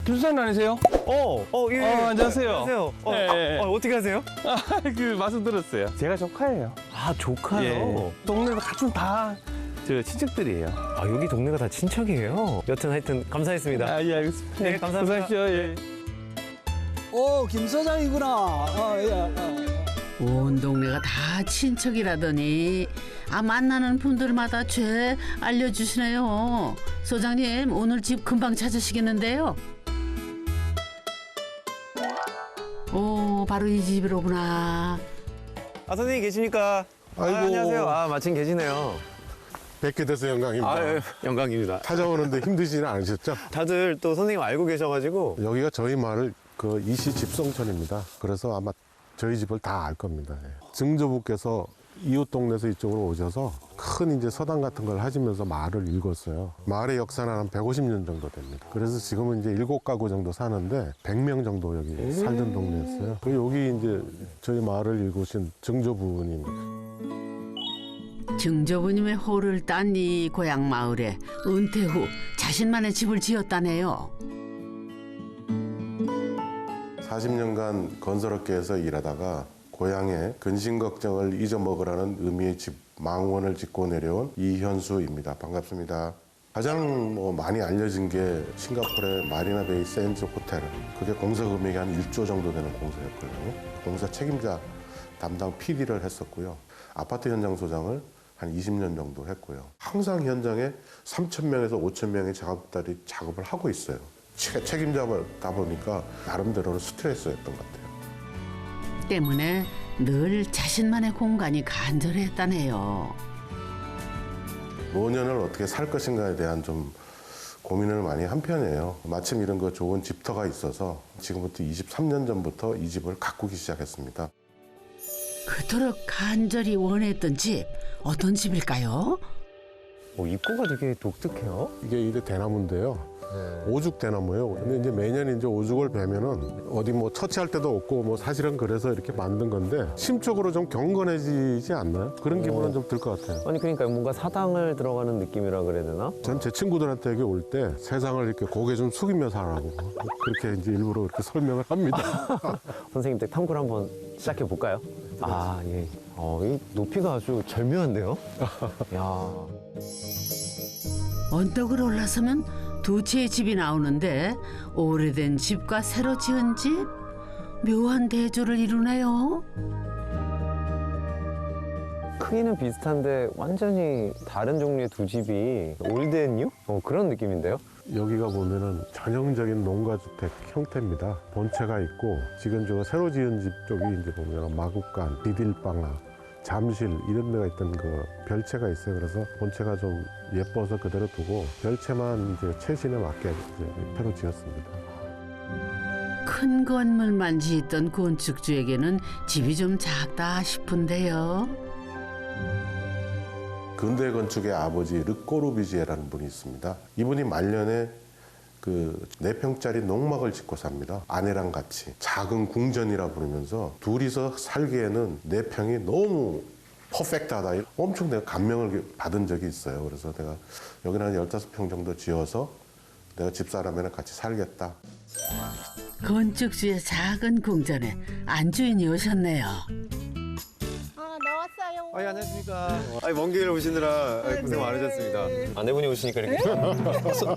김수사님 아니세요? 예. 안녕하세요. 안녕하세요. 네. 어떻게 하세요? 그 말씀 들었어요. 제가 조카예요. 아, 조카요? 예. 동네에서 같은 다 저 친척들이에요. 아, 여기 동네가 다 친척이에요. 여튼 하여튼 감사했습니다. 예, 알겠습니다. 네, 감사합니다. 수고하십시오. 예. 오, 김 사장이구나. 예. 온 동네가 다 친척이라더니 만나는 분들마다 죄 알려주시네요. 소장님 오늘 집 금방 찾으시겠는데요. 오, 바로 이 집이로구나. 아, 선생님 계십니까? 아이고. 안녕하세요. 마침 계시네요. 뵙게 돼서 영광입니다. 영광입니다. 찾아오는데 힘드시진 않으셨죠? 다들 또 선생님 알고 계셔가지고. 여기가 저희 마을 그 이시 집성촌입니다. 그래서 아마 저희 집을 다 알 겁니다. 예. 증조부께서 이웃 동네에서 이쪽으로 오셔서 큰 이제 서당 같은 걸 하시면서 마을을 일궜어요. 마을의 역사는 한 150년 정도 됩니다. 그래서 지금은 이제 7가구 정도 사는데 100명 정도 여기 살던 동네였어요. 여기 이제 저희 마을을 일구신 증조부님입니다. 증조부님의 호를 딴 이 고향 마을에 은퇴 후 자신만의 집을 지었다네요. 40년간 건설업계에서 일하다가 고향의 근심 걱정을 잊어먹으라는 의미의 집 망원을 짓고 내려온 이현수입니다. 반갑습니다. 가장 많이 알려진 게 싱가포르의 마리나 베이 샌즈 호텔. 그게 공사 금액이 한 1조 정도 되는 공사였거든요. 공사 책임자 담당 PD를 했었고요. 아파트 현장 소장을 한 20년 정도 했고요. 항상 현장에 3,000명에서 5,000명의 작업자들이 작업을 하고 있어요. 책임자다 보니까 나름대로는 스트레스였던 것 같아요. 때문에 늘 자신만의 공간이 간절했다네요. 노년을 어떻게 살 것인가에 대한 좀 고민을 많이 한 편이에요. 마침 이런 거 좋은 집터가 있어서 지금부터 23년 전부터 이 집을 가꾸기 시작했습니다. 그토록 간절히 원했던 집, 어떤 집일까요? 입구가 되게 독특해요. 이게 대나무인데요. 오죽 대나무예요. 근데 이제 매년 이제 오죽을 베면은 어디 뭐 처치할 데도 없고 뭐 사실은 그래서 이렇게 만든 건데 심적으로 좀 경건해지지 않나요? 그런 기분은 좀 들 것 같아요. 아니, 그러니까 뭔가 사당을 들어가는 느낌이라 그래야 되나? 전 제 친구들한테 여기 올 때 세상을 이렇게 고개 좀 숙이며 살라고 그렇게 이제 일부러 이렇게 설명을 합니다. 선생님 댁 탐구를 한번 시작해 볼까요? 아, 예. 이 높이가 아주 절묘한데요? 야. 언덕을 올라서면 두 채의 집이 나오는데 오래된 집과 새로 지은 집? 묘한 대조를 이루네요. 크기는 비슷한데 완전히 다른 종류의 두 집이 올드 앤 뉴? 그런 느낌인데요? 여기가 보면은 전형적인 농가주택 형태입니다. 본체가 있고 지금 저 새로 지은 집 쪽이 이제 보면 마구간, 디딜방아, 잠실 이런 데가 있던 그 별채가 있어요. 그래서 본체가 좀 예뻐서 그대로 두고 별채만 이제 최신에 맞게 이제 새로 지었습니다. 큰 건물만 짓던 건축주에게는 집이 좀 작다 싶은데요. 근대 건축의 아버지 르꼬르비지에라는 분이 있습니다. 이분이 말년에 그 4평짜리 농막을 짓고 삽니다. 아내랑 같이 작은 궁전이라 부르면서 둘이서 살기에는 4평이 너무 퍼펙트하다. 엄청 내가 감명을 받은 적이 있어요. 그래서 내가 여기는 한 15평 정도 지어서 내가 집사람이랑 같이 살겠다. 건축주의 작은 궁전에 안주인이 오셨네요. 나왔어요. 안녕하십니까. 먼 길 오시느라 고생 많으셨습니다. 아내분이 오시니까 이렇게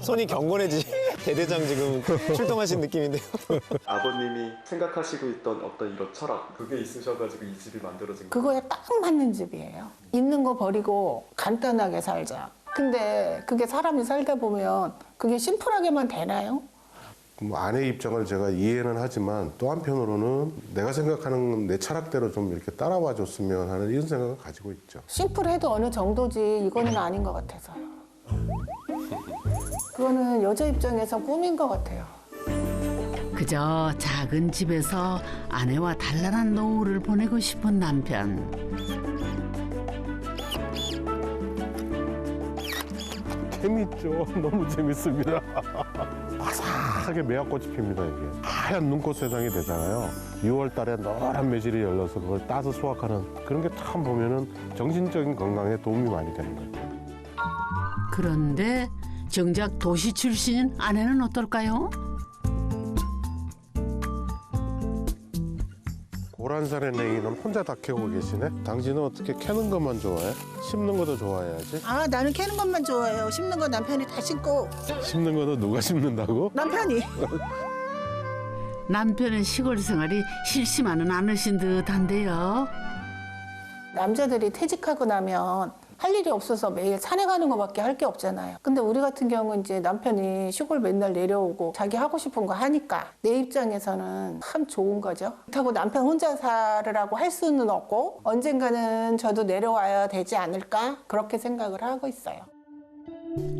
손이 경건해지. 대대장 지금 출동하신 느낌인데요. 아버님이 생각하시고 있던 어떤 이런 철학 그게 있으셔가지고 이 집이 만들어진 거예요. 그거에 딱 맞는 집이에요. 있는 거 버리고 간단하게 살자. 근데 그게 사람이 살다 보면 그게 심플하게만 되나요? 뭐 아내의 입장을 제가 이해는 하지만 또 한편으로는 내가 생각하는 내 철학대로 좀 이렇게 따라와 줬으면 하는 이런 생각을 가지고 있죠. 심플해도 어느 정도지 이거는 아닌 것 같아서요. 그거는 여자 입장에서 꿈인 것 같아요. 그저 작은 집에서 아내와 단란한 노후를 보내고 싶은 남편. 재밌죠. 너무 재밌습니다. 바삭하게 매화꽃이 핍니다. 이게 하얀 눈꽃 세상이 되잖아요. 6월 달에 노란 매실이 열려서 그걸 따서 수확하는 그런 게 참 보면은 정신적인 건강에 도움이 많이 되는 것 같아요. 그런데 정작 도시 출신인 아내는 어떨까요? 고란산의 냉이는 혼자 다 캐고 계시네. 당신은 어떻게 캐는 것만 좋아해? 심는 것도 좋아해야지. 아, 나는 캐는 것만 좋아해요. 심는 건 남편이 다 심고. 심는 것도 누가 심는다고? 남편이. 남편의 시골 생활이 실심하는 않으신 듯한데요. 남자들이 퇴직하고 나면 할 일이 없어서 매일 산에 가는 것밖에 할 게 없잖아요. 근데 우리 같은 경우는 이제 남편이 시골 맨날 내려오고 자기 하고 싶은 거 하니까 내 입장에서는 참 좋은 거죠. 그렇다고 남편 혼자 살으라고 할 수는 없고 언젠가는 저도 내려와야 되지 않을까 그렇게 생각을 하고 있어요.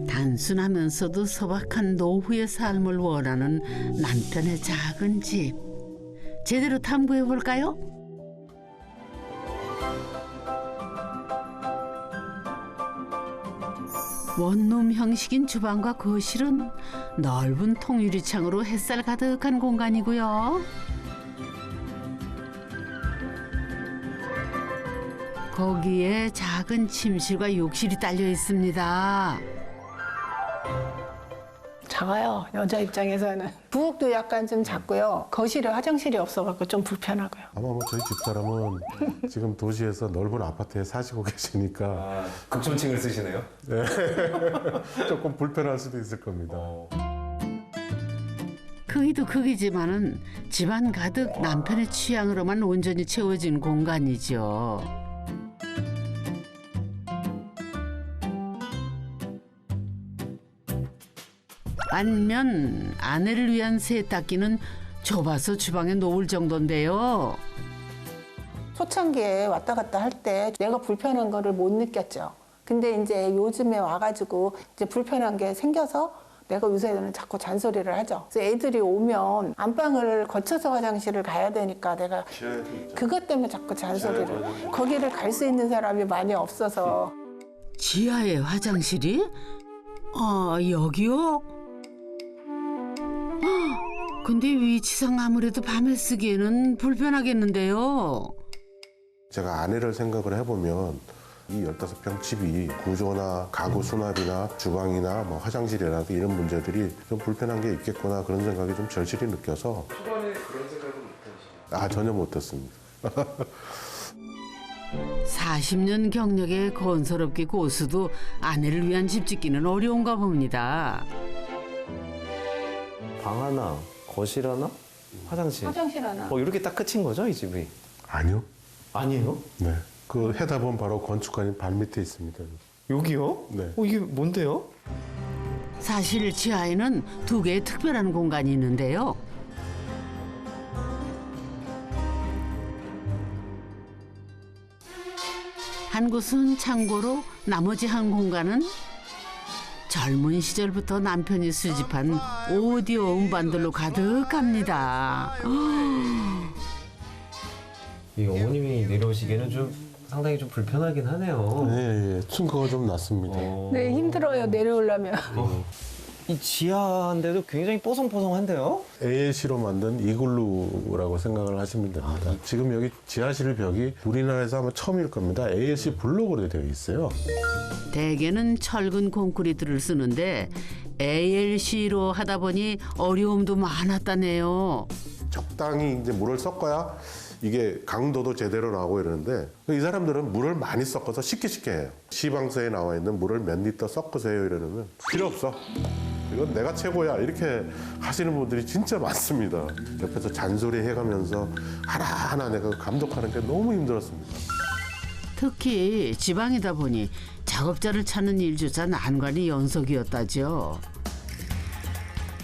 단순하면서도 소박한 노후의 삶을 원하는 남편의 작은 집. 제대로 탐구해 볼까요? 원룸 형식인 주방과 거실은 넓은 통유리창으로 햇살 가득한 공간이고요. 거기에 작은 침실과 욕실이 딸려 있습니다. 작아요. 여자 입장에서는. 부엌도 약간 좀 작고요. 거실에 화장실이 없어갖고 좀 불편하고요. 아마 뭐 저희 집사람은 지금 도시에서 넓은 아파트에 사시고 계시니까 극존칭을 쓰시네요. 조금 불편할 수도 있을 겁니다. 크기도 크기지만은 집안 가득 남편의 취향으로만 온전히 채워진 공간이죠. 반면 아내를 위한 세탁기는 좁아서 주방에 놓을 정도인데요. 초창기에 왔다 갔다 할 때 내가 불편한 거를 못 느꼈죠. 근데 이제 요즘에 와가지고 이제 불편한 게 생겨서 내가 요새는 자꾸 잔소리를 하죠. 그래서 애들이 오면 안방을 거쳐서 화장실을 가야 되니까 내가 그것 때문에 자꾸 잔소리를. 거기를 갈 수 있는 사람이 많이 없어서. 지하에 화장실이? 아, 여기요? 근데 위치상 아무래도 밤에 쓰기에는 불편하겠는데요. 제가 아내를 생각을 해보면 이 15평 집이 구조나 가구 수납이나 주방이나 뭐 화장실이라든지 이런 문제들이 좀 불편한 게 있겠구나 그런 생각이 좀 절실히 느껴서 초반에 그런 생각은 못 해주시나요? 전혀 못했습니다. 40년 경력의 건설업계 고수도 아내를 위한 집 짓기는 어려운가 봅니다. 방 하나, 거실 하나, 화장실. 화장실 하나. 이렇게 딱 끝인 거죠, 이 집이? 아니요. 아니에요? 네. 그 해다 보면 바로 건축관이 발 밑에 있습니다. 여기요? 네. 이게 뭔데요? 사실 지하에는 2개의 특별한 공간이 있는데요. 한 곳은 창고로 나머지 한 공간은 젊은 시절부터 남편이 수집한 오디오 음반들로 가득합니다. 이 어머님이 내려오시기에는 좀 상당히 좀 불편하긴 하네요. 네, 충고가 좀 났습니다. 네, 힘들어요. 내려오려면. 이 지하인데도 굉장히 뽀송뽀송한데요? ALC로 만든 이글루라고 생각을 하시면 됩니다. 지금 여기 지하실 벽이 우리나라에서 아마 처음일 겁니다. ALC 블록으로 되어 있어요. 대개는 철근 콘크리트를 쓰는데 ALC로 하다 보니 어려움도 많았다네요. 적당히 이제 물을 섞어야 이게 강도도 제대로 나오고 이러는데 이 사람들은 물을 많이 섞어서 쉽게 해요. 시방서에 나와 있는 물을 몇 리터 섞어서 해요 이러면 필요 없어. 이건 내가 최고야 이렇게 하시는 분들이 진짜 많습니다. 옆에서 잔소리 해가면서 하나하나 내가 감독하는 게 너무 힘들었습니다. 특히 지방이다 보니 작업자를 찾는 일조차 난관이 연속이었다죠.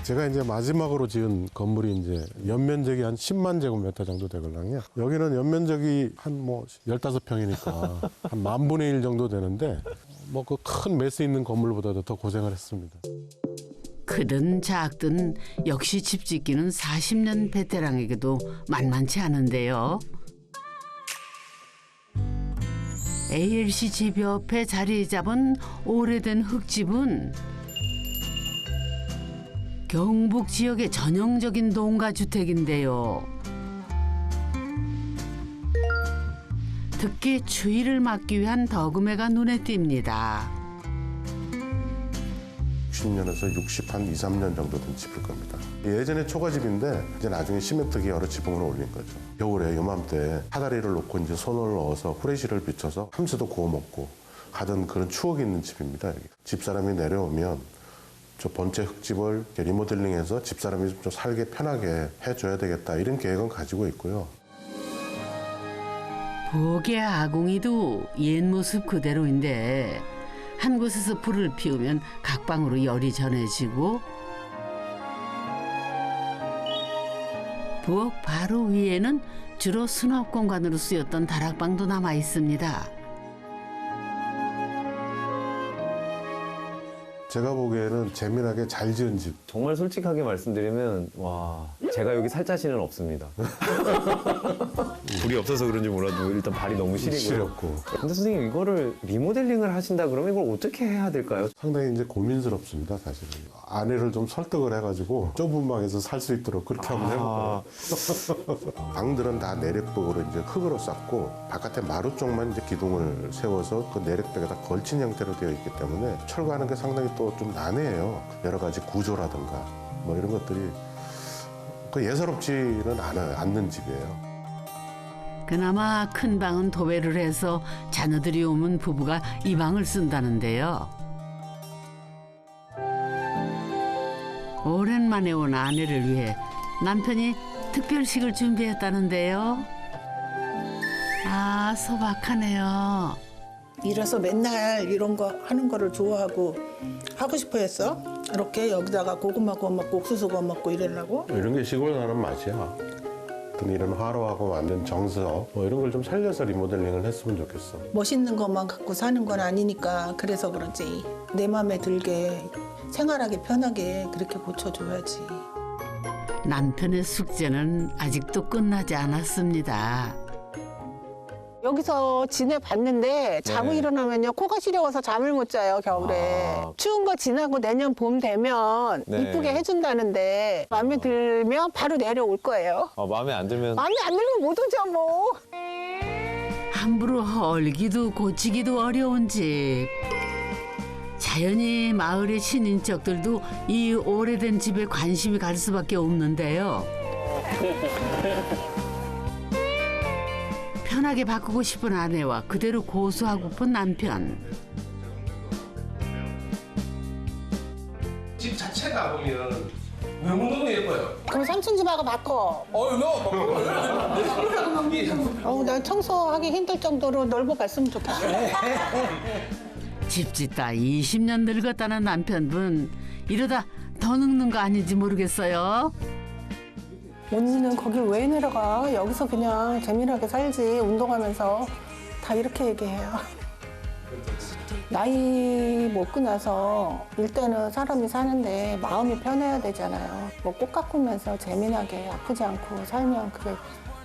제가 이제 마지막으로 지은 건물이 이제 연면적이 한 10만 제곱미터 정도 되거든요. 여기는 연면적이 한 뭐 15평이니까 한 10,000분의 1 정도 되는데 뭐 그 큰 매스 있는 건물보다도 더 고생을 했습니다. 크든 작든 역시 집 짓기는 40년 베테랑에게도 만만치 않은데요. ALC 집 옆에 자리 잡은 오래된 흙집은 경북 지역의 전형적인 농가주택인데요. 특히 추위를 막기 위한 덕음해가 눈에 띕니다. 50년에서 60, 한 2, 3년 정도 된 집일 겁니다. 예전에 초가집인데 이제 나중에 시멘트기 여러 지붕을 올린 거죠. 겨울에 요맘때 사다리를 놓고 이제 손을 넣어서 후레쉬를 비춰서 함수도 구워 먹고 하던 그런 추억이 있는 집입니다. 여기. 집사람이 내려오면 저 번째 흙집을 리모델링해서 집사람이 좀 살기 편하게 해줘야 되겠다 이런 계획은 가지고 있고요. 부엌의 아궁이도 옛 모습 그대로인데 한 곳에서 불을 피우면 각 방으로 열이 전해지고 부엌 바로 위에는 주로 수납 공간으로 쓰였던 다락방도 남아 있습니다. 제가 보기에는 재미나게 잘 지은 집. 정말 솔직하게 말씀드리면 와 제가 여기 살 자신은 없습니다. 불이 없어서 그런지 몰라도 일단 발이 너무 시리고요. 시렸고. 근데 선생님 이거를 리모델링을 하신다 그러면 이걸 어떻게 해야 될까요? 상당히 이제 고민스럽습니다, 사실은. 아내를 좀 설득을 해가지고 좁은 방에서 살 수 있도록 그렇게 한번 해볼까요? 방들은 다 내력벽으로 이제 흙으로 쌓고 바깥에 마루 쪽만 이제 기둥을 세워서 그 내력벽에다 걸친 형태로 되어 있기 때문에 철거하는 게 상당히 또 좀 난해해요. 여러 가지 구조라든가 뭐 이런 것들이 그 예사롭지는 않는 집이에요. 그나마 큰 방은 도배를 해서 자녀들이 오면 부부가 이 방을 쓴다는데요. 오랜만에 온 아내를 위해 남편이 특별식을 준비했다는데요. 아, 소박하네요. 이래서 맨날 이런 거 하는 거를 좋아하고 하고 싶어 했어. 이렇게 여기다가 고구마 구워 먹고 옥수수 구워 먹고 이러려고. 이런 게 시골 사는 맛이야. 어떤 이런 화로하고 만든 정서 뭐 이런 걸 좀 살려서 리모델링을 했으면 좋겠어. 멋있는 것만 갖고 사는 건 아니니까 그래서 그런지 내 마음에 들게 생활하기 편하게 그렇게 고쳐줘야지. 남편의 숙제는 아직도 끝나지 않았습니다. 여기서 지내봤는데 자고 네. 일어나면요 코가 시려워서 잠을 못 자요 겨울에. 아. 추운 거 지나고 내년 봄 되면 네. 이쁘게 해준다는데 마음에 들면 바로 내려올 거예요. 마음에 안 들면 마음에 안 들면 못 오죠 뭐. 함부로 헐기도 고치기도 어려운 집. 자연히 마을의 친인척들도 이 오래된 집에 관심이 갈 수밖에 없는데요. 편하게 바꾸고 싶은 아내와 그대로 고수하고픈 남편. 집 자체가 보면 너무너무 예뻐요. 그럼 삼촌 집하고 바꿔. 난 청소하기 힘들 정도로 넓어갔으면 좋겠어. 집 짓다 20년 늙었다는 남편분. 이러다 더 늙는 거 아닌지 모르겠어요. 언니는 거길 왜 내려가? 여기서 그냥 재미나게 살지. 운동하면서 다 이렇게 얘기해요. 나이 먹고 나서 일단은 사람이 사는데 마음이 편해야 되잖아요. 뭐 꽃 가꾸면서 재미나게 아프지 않고 살면 그게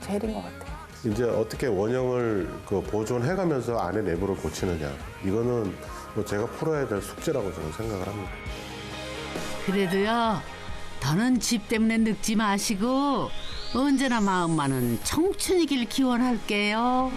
제일인 것 같아요. 이제 어떻게 원형을 보존해가면서 안에 내부를 고치느냐 이거는 뭐 제가 풀어야 될 숙제라고 저는 생각을 합니다. 그래도요. 더는 집 때문에 늙지 마시고 언제나 마음만은 청춘이길 기원할게요.